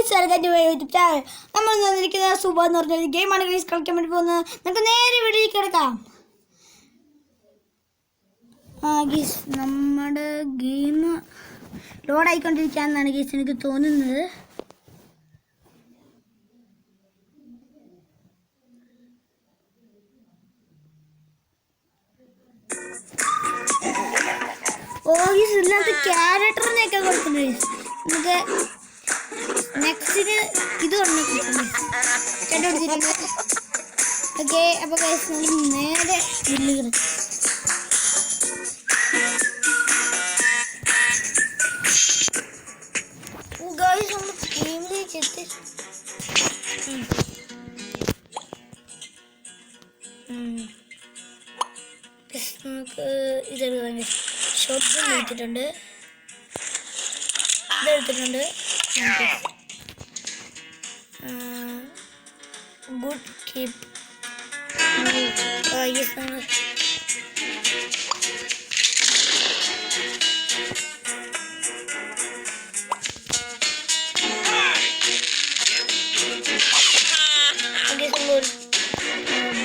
YouTube channel. നമ്മൾ വന്നിരിക്കുന്ന സുബ എന്ന് പറഞ്ഞൊരു ഗെയിമാണ് ഗൈസ് കളിക്കാൻ വേണ്ടി പോകുന്നത്. നമുക്ക് നേരെ വീട്ടിലേക്ക് കിടക്കാം. ഗീസ് നമ്മുടെ ഗെയിം ലോഡായിക്കൊണ്ടിരിക്കുകയെന്നാണ് ഗീസ് എനിക്ക് തോന്നുന്നത്. ഗീസ് ഇതിനകത്ത് ക്യാരക്ടറിനെയൊക്കെ കൊടുക്കുന്നു ഗീസ്. നമുക്ക് നെക്സ്റ്റിന് ഇത് കൊടുക്കുന്നു കണ്ടുപിടിച്ചിട്ടുണ്ട്. ഓക്കെ, അപ്പോൾ ഗൈസ് നമുക്ക് നേരെ ബില്ല് കിടക്കും. ഗൈസ് നമ്മൾ ഗെയിമിലേക്ക് എത്തി. നമുക്ക് ഇതെടുക്കാം. ഷോട്ട് ഗൺ എടുത്തിട്ടുണ്ട്, ഇതെടുത്തിട്ടുണ്ട്. Good keep.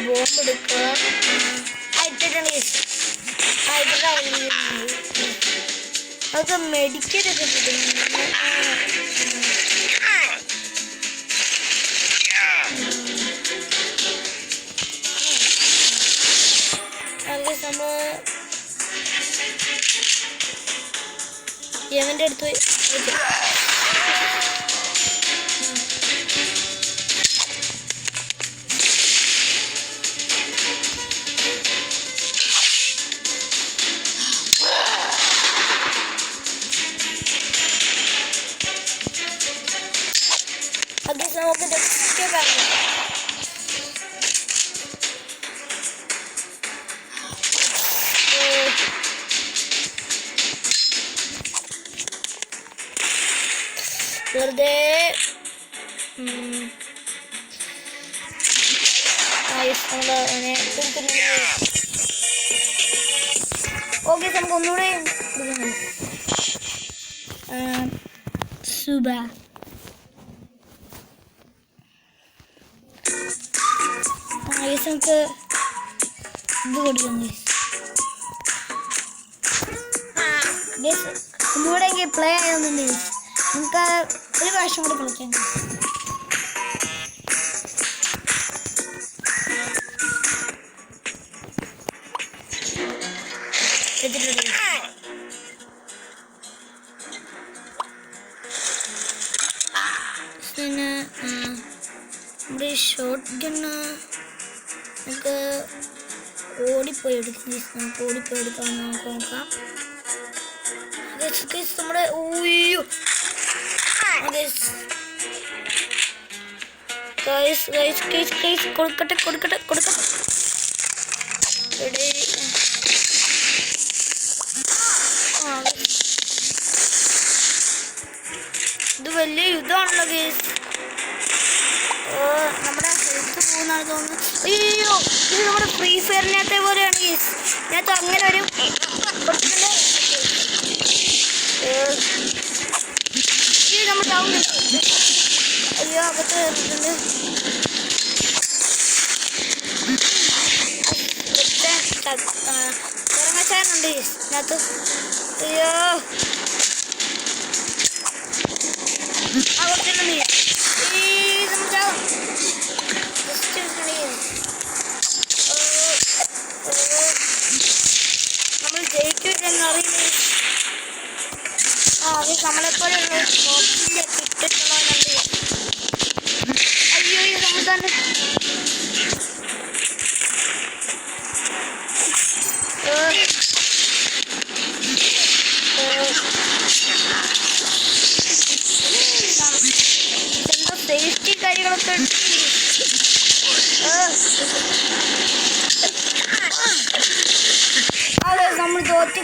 ബോംബ് എടുക്കുക. അതൊക്കെ മെഡിക്കലൊക്കെ കിട്ടുന്നു. നമ്മൾ യമൻ്റെ അടുത്ത് നമുക്ക് വെറുതെ ഓക്കെ, നമുക്ക് ഒന്നുകൂടെ സുബ. നമുക്ക് ഇത് കൊടുക്കാം. ഒന്നുകൂടെ എങ്കിൽ പ്ലേ ആയൊന്നുണ്ട്. നമുക്ക് ഒരു പ്രാവശ്യം കൂടെ കളിക്കാം. പിന്നെ നമ്മുടെ ഷോട്ട് ഗണ്ണ് നമുക്ക് ഓടിപ്പോയി എടുക്കാം. നമുക്ക് ഓടിപ്പോയി എടുക്കാം. നമുക്ക് നോക്കാം. നമ്മുടെ കൊടുക്കട്ടെ. ഇത് വലിയ യുദ്ധമാണല്ലോ ഗൈസ്. നമ്മുടെ ഹെൽത്ത് പോകുന്നതാണ് തോന്നുന്നു. അയ്യോ, ഇത് നമ്മുടെ ഫ്രീ ഫയറിനകത്തെ പോലെയാണ് ഗൈസ്. ഇതിനകത്ത് അങ്ങനെ ഒരു നമ്മൾ ഡൗൺ. അയ്യോ, അകത്ത് കയറിയിട്ടുണ്ട്. ഇറങ്ങാച്ചാനുണ്ട് ഇതിനകത്ത്. അയ്യോ, അകത്തുണ്ട്. നമ്മൾ ജയിക്കുമെന്നറിയില്ല. നമ്മളെപ്പോലെ കിട്ടിട്ടുള്ളവരുണ്ട്. അയ്യോ, നമ്മൾ തന്നെ എന്തോ സേഫ്റ്റി കാര്യങ്ങളൊക്കെ നമ്മൾ തോറ്റ്.